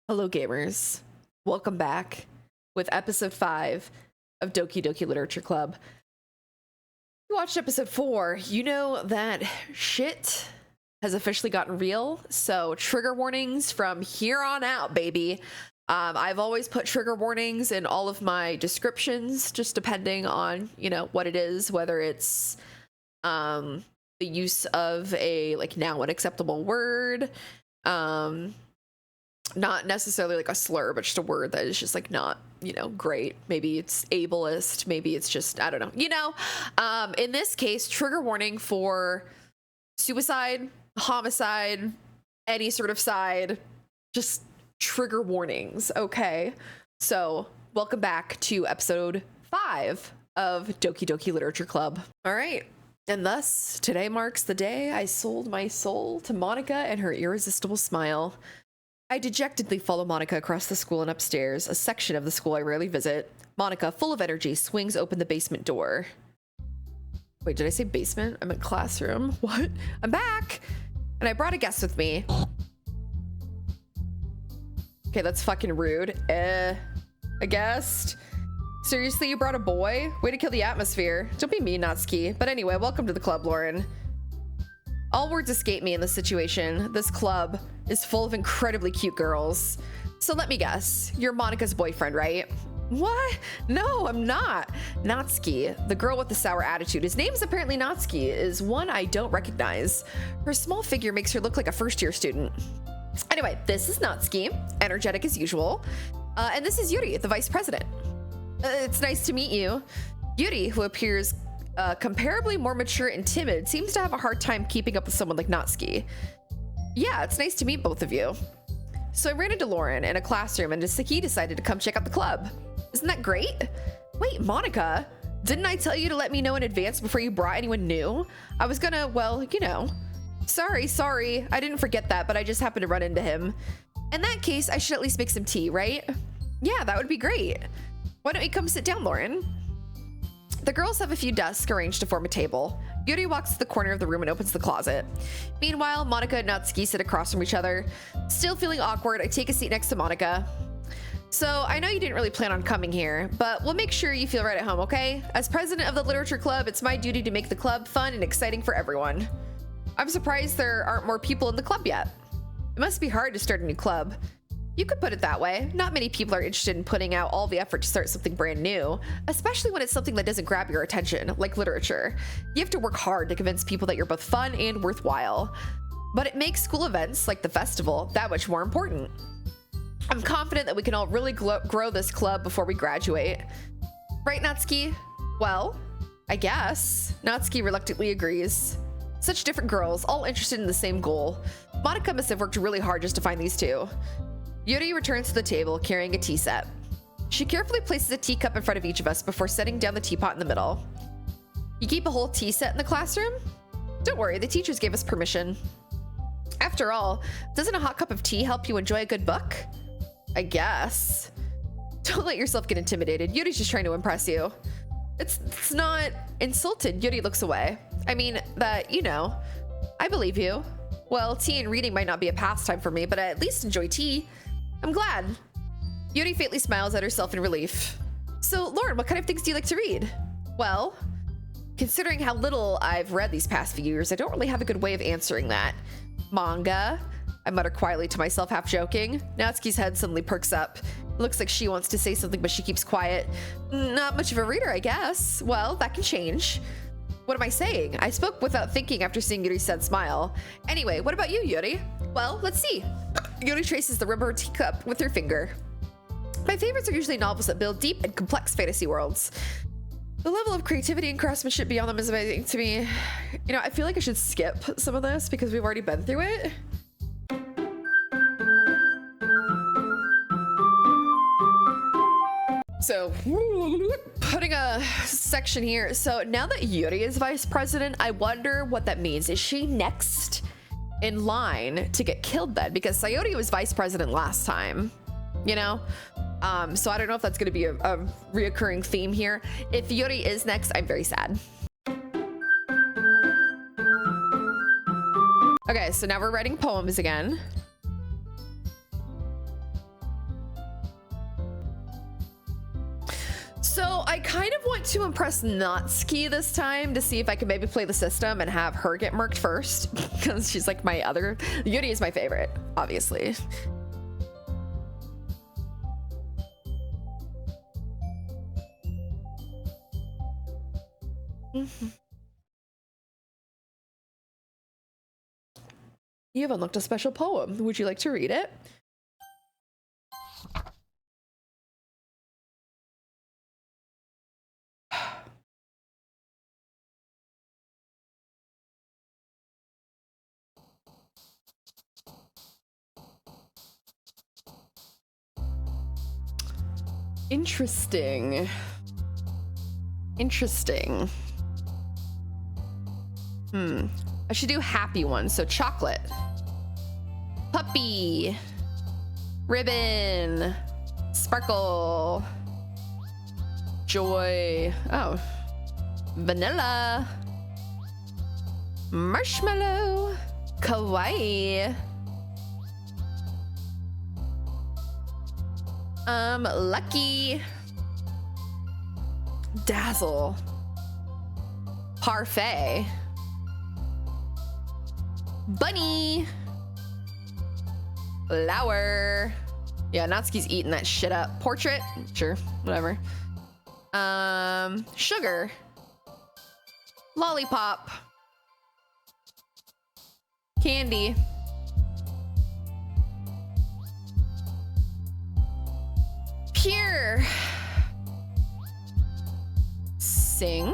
Hello, gamers. Welcome back with episode 5 of Doki Doki Literature Club. If you watched episode 4, you know that shit has officially gotten real. So trigger warnings from here on out, baby. I've always put trigger warnings in all of my descriptions, just depending on, what it is, whether it's the use of a now unacceptable word, not necessarily like a slur, but just a word that is just not, great. Maybe it's ableist. Maybe it's just, I don't know, in this case, trigger warning for suicide, homicide, any sort of side, just trigger warnings. Okay. So welcome back to episode 5 of Doki Doki Literature Club. All right. And thus today marks the day I sold my soul to Monica and her irresistible smile. I dejectedly follow Monica across the school and upstairs, a section of the school I rarely visit. Monica, full of energy, swings open the basement door. Wait, did I say basement? I meant classroom. What? I'm back! And I brought a guest with me. Okay, that's fucking rude. A guest? Seriously, you brought a boy? Way to kill the atmosphere. Don't be mean, Natsuki. But anyway, welcome to the club, Lauren. All words escape me in this situation. This club is full of incredibly cute girls. So let me guess, you're Monica's boyfriend, right? What? No, I'm not. Natsuki, the girl with the sour attitude, his name's apparently Natsuki, is one I don't recognize. Her small figure makes her look like a first-year student. Anyway, this is Natsuki, energetic as usual. And this is Yuri, the vice president. It's nice to meet you. Yuri, who appears comparably more mature and timid, seems to have a hard time keeping up with someone like Natsuki. Yeah, it's nice to meet both of you. So I ran into Lauren in a classroom and Saki decided to come check out the club. Isn't that great? Wait, Monica, didn't I tell you to let me know in advance before you brought anyone new? I was gonna, well, Sorry, I didn't forget that, but I just happened to run into him. In that case, I should at least make some tea, right? Yeah, that would be great. Why don't you come sit down, Lauren? The girls have a few desks arranged to form a table. Yuri walks to the corner of the room and opens the closet. Meanwhile, Monica and Natsuki sit across from each other. Still feeling awkward, I take a seat next to Monica. So, I know you didn't really plan on coming here, but we'll make sure you feel right at home, okay? As president of the literature club, it's my duty to make the club fun and exciting for everyone. I'm surprised there aren't more people in the club yet. It must be hard to start a new club. You could put it that way. Not many people are interested in putting out all the effort to start something brand new, especially when it's something that doesn't grab your attention, like literature. You have to work hard to convince people that you're both fun and worthwhile. But it makes school events, like the festival, that much more important. I'm confident that we can all really grow this club before we graduate. Right, Natsuki? Well, I guess. Natsuki reluctantly agrees. Such different girls, all interested in the same goal. Monica must have worked really hard just to find these two. Yuri returns to the table carrying a tea set. She carefully places a teacup in front of each of us before setting down the teapot in the middle. You keep a whole tea set in the classroom? Don't worry, the teachers gave us permission. After all, doesn't a hot cup of tea help you enjoy a good book? I guess. Don't let yourself get intimidated. Yuri's just trying to impress you. It's not insulted. Yuri looks away. I mean, I believe you. Well, tea and reading might not be a pastime for me, but I at least enjoy tea. I'm glad. Yuri faintly smiles at herself in relief. So, Lauren, what kind of things do you like to read? Well, considering how little I've read these past few years, I don't really have a good way of answering that. Manga, I mutter quietly to myself, half joking. Natsuki's head suddenly perks up. It looks like she wants to say something, but she keeps quiet. Not much of a reader, I guess. Well, that can change. What am I saying? I spoke without thinking after seeing Yuri's sad smile. Anyway, what about you, Yuri? Well, let's see. Yuri traces the rim of her teacup with her finger. My favorites are usually novels that build deep and complex fantasy worlds. The level of creativity and craftsmanship beyond them is amazing to me. I feel like I should skip some of this because we've already been through it. So, putting a section here. So now that Yuri is vice president, I wonder what that means. Is she next in line to get killed then? Because Sayori was vice president last time, So I don't know if that's going to be a reoccurring theme here. If Yuri is next, I'm very sad. Okay, so now we're writing poems again. So I kind of want to impress Natsuki this time to see if I can maybe play the system and have her get murked first, because she's like my other. Yuri is my favorite, obviously. You have unlocked a special poem. Would you like to read it? Interesting. Interesting. I should do happy ones. So chocolate, puppy, ribbon, sparkle, joy. Oh, vanilla, marshmallow, kawaii, lucky, dazzle, parfait, bunny, flower. Yeah, Natsuki's eating that shit up. Portrait, sure, whatever. Sugar, lollipop, candy, pure, sing,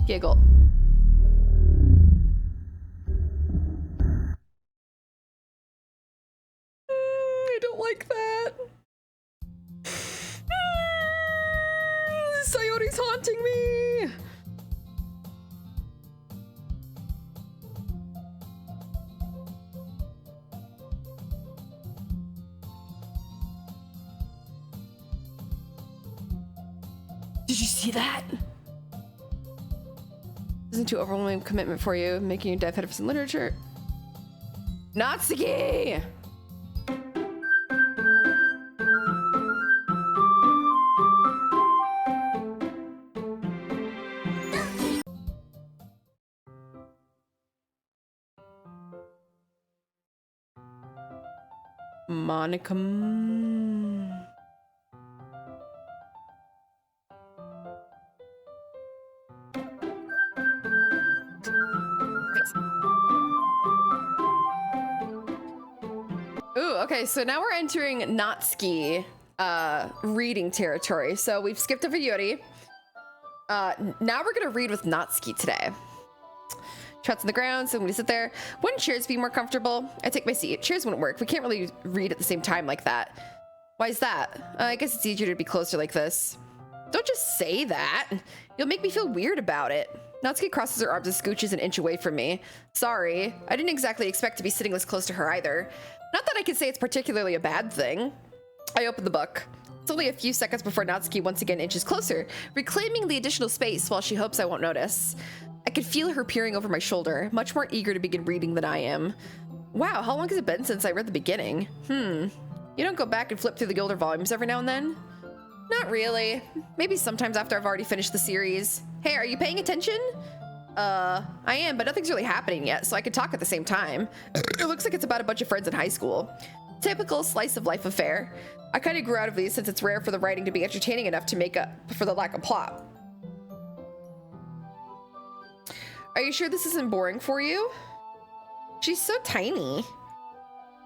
giggle. I don't like that. Sayori's haunting me. Did you see that? Isn't too overwhelming commitment for you, making you dive headfirst in literature? Natsuki! Monica. Ooh, okay, so now we're entering Natsuki reading territory. So we've skipped over Yuri. Now we're gonna read with Natsuki today. Trots on the ground, so I'm gonna sit there. Wouldn't chairs be more comfortable? I take my seat. Chairs wouldn't work. We can't really read at the same time like that. Why is that? I guess it's easier to be closer like this. Don't just say that. You'll make me feel weird about it. Natsuki crosses her arms and scooches an inch away from me. Sorry, I didn't exactly expect to be sitting this close to her either. Not that I can say it's particularly a bad thing. I open the book. It's only a few seconds before Natsuki once again inches closer, reclaiming the additional space while she hopes I won't notice. I could feel her peering over my shoulder, much more eager to begin reading than I am. Wow, how long has it been since I read the beginning? You don't go back and flip through the older volumes every now and then? Not really. Maybe sometimes after I've already finished the series. Hey, are you paying attention? I am, but nothing's really happening yet, so I could talk at the same time. It looks like it's about a bunch of friends in high school. Typical slice of life affair. I kind of grew out of these since it's rare for the writing to be entertaining enough to make up for the lack of plot. Are you sure this isn't boring for you? She's so tiny.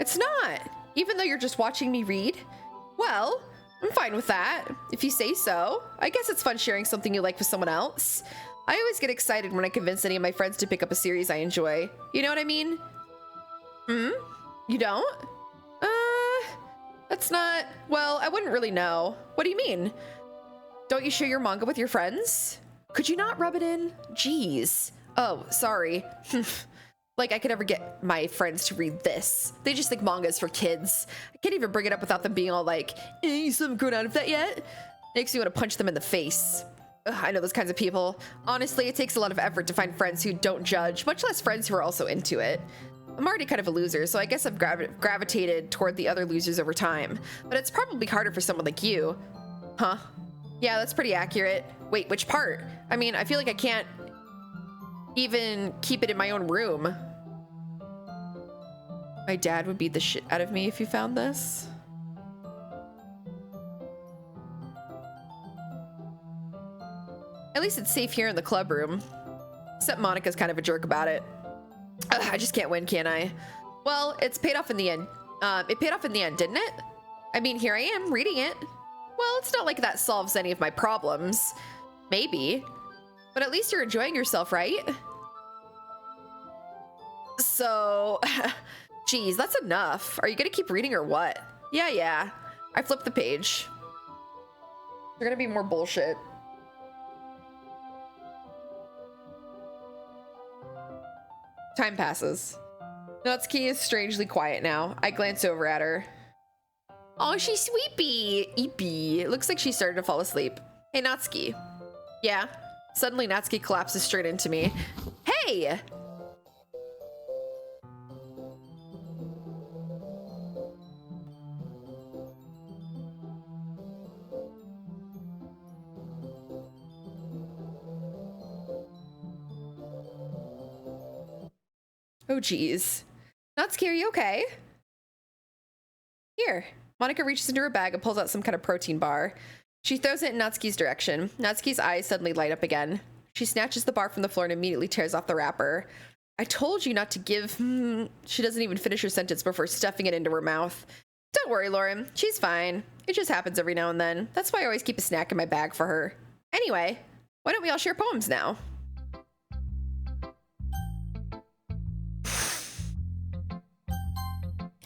It's not, even though you're just watching me read. Well, I'm fine with that, if you say so. I guess it's fun sharing something you like with someone else. I always get excited when I convince any of my friends to pick up a series I enjoy. You know what I mean? You don't? That's not, well, I wouldn't really know. What do you mean? Don't you share your manga with your friends? Could you not rub it in? Jeez. Oh, sorry. Like I could ever get my friends to read this. They just think manga is for kids. I can't even bring it up without them being all like, you still haven't grown out of that yet? Makes me want to punch them in the face. Ugh, I know those kinds of people. Honestly, it takes a lot of effort to find friends who don't judge, much less friends who are also into it. I'm already kind of a loser, so I guess I've gravitated toward the other losers over time. But it's probably harder for someone like you. Huh? Yeah, that's pretty accurate. Wait, which part? I mean, I feel like I can't even keep it in my own room. My dad would beat the shit out of me if you found this. At least it's safe here in the club room. Except Monica's kind of a jerk about it. Ugh, I just can't win, can I? Well, it's paid off in the end. It paid off in the end, didn't it? I mean, here I am, reading it. Well, it's not like that solves any of my problems. Maybe. But at least you're enjoying yourself, right? So... Geez, that's enough. Are you gonna keep reading or what? Yeah. I flipped the page. There's gonna be more bullshit. Time passes. Natsuki is strangely quiet now. I glance over at her. Oh, she's sweepy. Eepy. It looks like she started to fall asleep. Hey, Natsuki. Yeah? Suddenly, Natsuki collapses straight into me. Hey! Oh, geez. Natsuki, are you okay? Here. Monica reaches into her bag and pulls out some kind of protein bar. She throws it in Natsuki's direction. Natsuki's eyes suddenly light up again. She snatches the bar from the floor and immediately tears off the wrapper. I told you not to give... She doesn't even finish her sentence before stuffing it into her mouth. Don't worry, Lauren. She's fine. It just happens every now and then. That's why I always keep a snack in my bag for her. Anyway, why don't we all share poems now?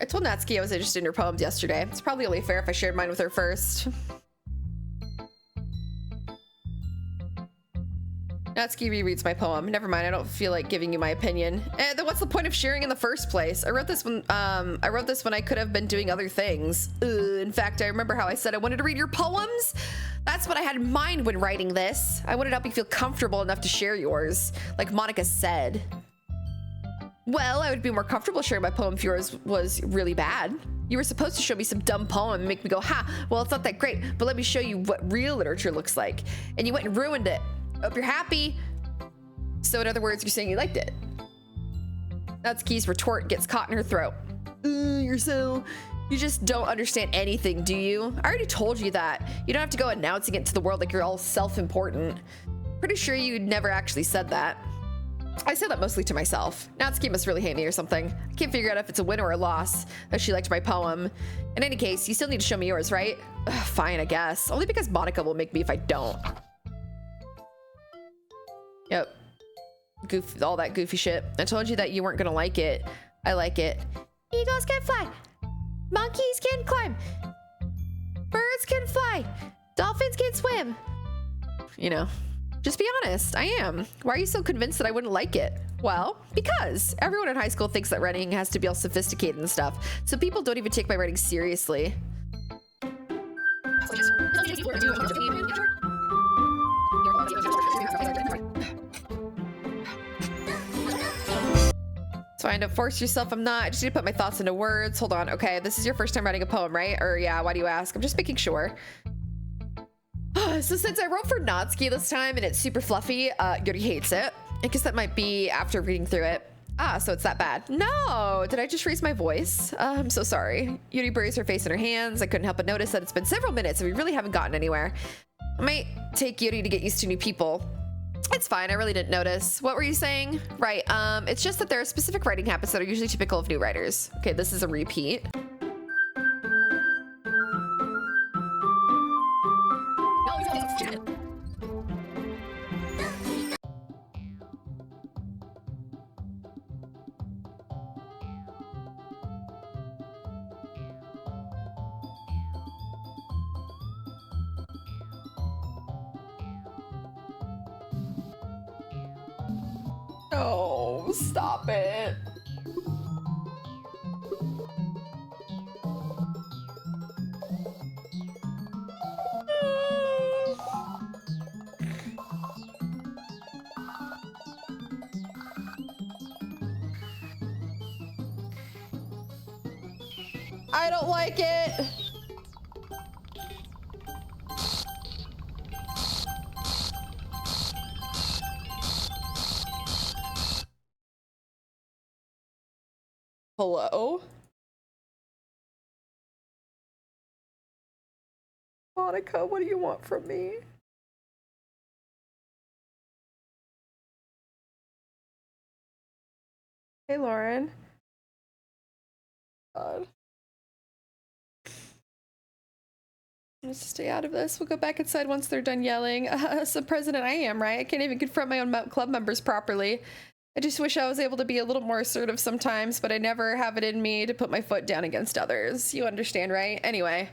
I told Natsuki I was interested in her poems yesterday. It's probably only fair if I shared mine with her first. Natsuki rereads my poem. Never mind, I don't feel like giving you my opinion. Then what's the point of sharing in the first place? I wrote this when I could have been doing other things. In fact, I remember how I said I wanted to read your poems. That's what I had in mind when writing this. I wanted to help you feel comfortable enough to share yours, like Monica said. Well, I would be more comfortable sharing my poem if yours was really bad. You were supposed to show me some dumb poem and make me go, ha, well, it's not that great, but let me show you what real literature looks like. And you went and ruined it. Hope you're happy. So in other words, you're saying you liked it. Natsuki's retort gets caught in her throat. You just don't understand anything, do you? I already told you that. You don't have to go announcing it to the world like you're all self-important. Pretty sure you never actually said that. I say that mostly to myself. Natsuki must really hate me or something. I can't figure out if it's a win or a loss that she liked my poem. In any case, you still need to show me yours, right? Ugh, fine, I guess. Only because Monica will make me if I don't. Yep. All that goofy shit. I told you that you weren't gonna like it. I like it. Eagles can fly. Monkeys can climb. Birds can fly. Dolphins can swim. You know. Just be honest, I am. Why are you so convinced that I wouldn't like it? Well, because everyone in high school thinks that writing has to be all sophisticated and stuff, so people don't even take my writing seriously. So I end up force yourself. I'm not. I just need to put my thoughts into words. Hold on. Okay, this is your first time writing a poem, right? Or yeah, why do you ask? I'm just making sure. So since I wrote for Natsuki this time and it's super fluffy, Yuri hates it. I guess that might be after reading through it. Ah, so it's that bad. No, did I just raise my voice? I'm so sorry. Yuri buries her face in her hands. I couldn't help but notice that it's been several minutes and we really haven't gotten anywhere. I might take Yuri to get used to new people. It's fine, I really didn't notice. What were you saying? Right, it's just that there are specific writing habits that are usually typical of new writers. Okay, this is a repeat. Oh, stop it. I don't like it. Hello? Monica, what do you want from me? Hey, Lauren. God. Let's stay out of this. We'll go back inside once they're done yelling. So president I am, right? I can't even confront my own club members properly. I just wish I was able to be a little more assertive sometimes, but I never have it in me to put my foot down against others. You understand, right? Anyway.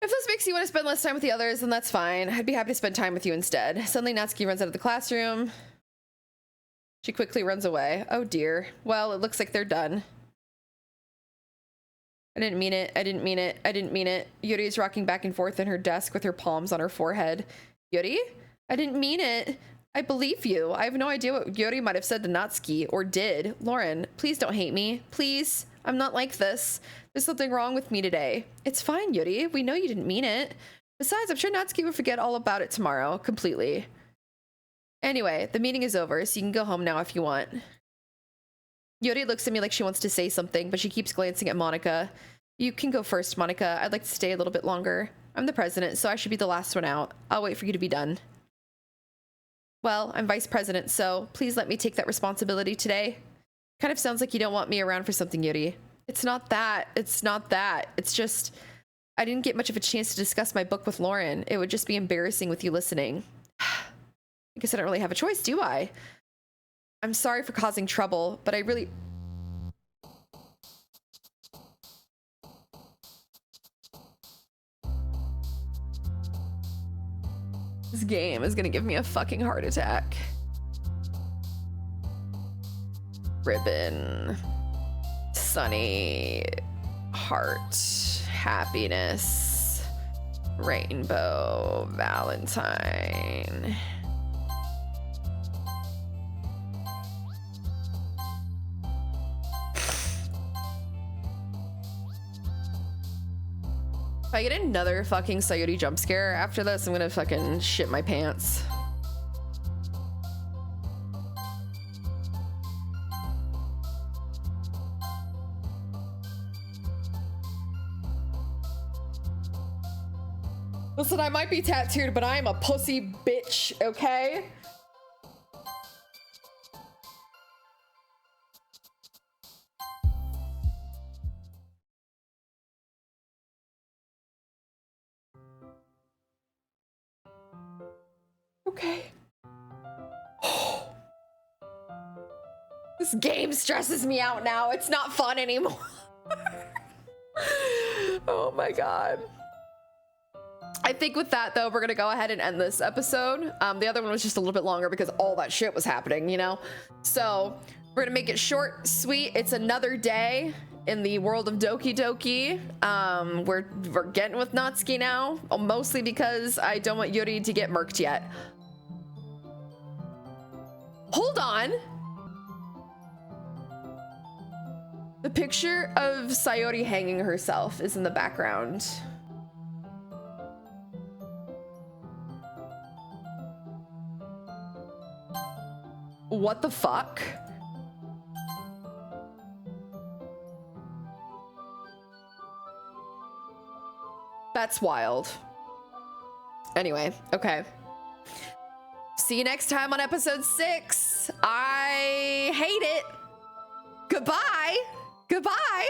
If this makes you want to spend less time with the others, then that's fine. I'd be happy to spend time with you instead. Suddenly Natsuki runs out of the classroom. She quickly runs away. Oh dear. Well, it looks like they're done. I didn't mean it. I didn't mean it. I didn't mean it. Yuri is rocking back and forth in her desk with her palms on her forehead. Yuri? I didn't mean it. I believe you. I have no idea what Yuri might have said to Natsuki, or did. Lauren, please don't hate me. Please. I'm not like this. There's something wrong with me today. It's fine, Yuri. We know you didn't mean it. Besides, I'm sure Natsuki will forget all about it tomorrow, completely. Anyway, the meeting is over, so you can go home now if you want. Yuri looks at me like she wants to say something, but she keeps glancing at Monica. You can go first, Monica. I'd like to stay a little bit longer. I'm the president, so I should be the last one out. I'll wait for you to be done. Well, I'm vice president, so please let me take that responsibility today. Kind of sounds like you don't want me around for something, Yuri. It's not that. It's not that. It's just, I didn't get much of a chance to discuss my book with Lauren. It would just be embarrassing with you listening. I guess I don't really have a choice, do I? I'm sorry for causing trouble, but I really... This game is gonna give me a fucking heart attack. Ribbon. Sunny. Heart. Happiness. Rainbow. Valentine. If I get another fucking Sayuri jump scare after this, I'm gonna fucking shit my pants. Listen, I might be tattooed, but I am a pussy bitch, okay? Okay. This game stresses me out now. It's not fun anymore. Oh my god. I think with that, though, we're gonna go ahead and end this episode. The other one was just a little bit longer because all that shit was happening, you know? So we're gonna make it short, sweet. It's another day in the world of Doki Doki. We're getting with Natsuki now, mostly because I don't want Yuri to get murked yet. Hold on. The picture of Sayori hanging herself is in the background. What the fuck? That's wild. Anyway, okay. See you next time on episode 6. I hate it. Goodbye. Goodbye.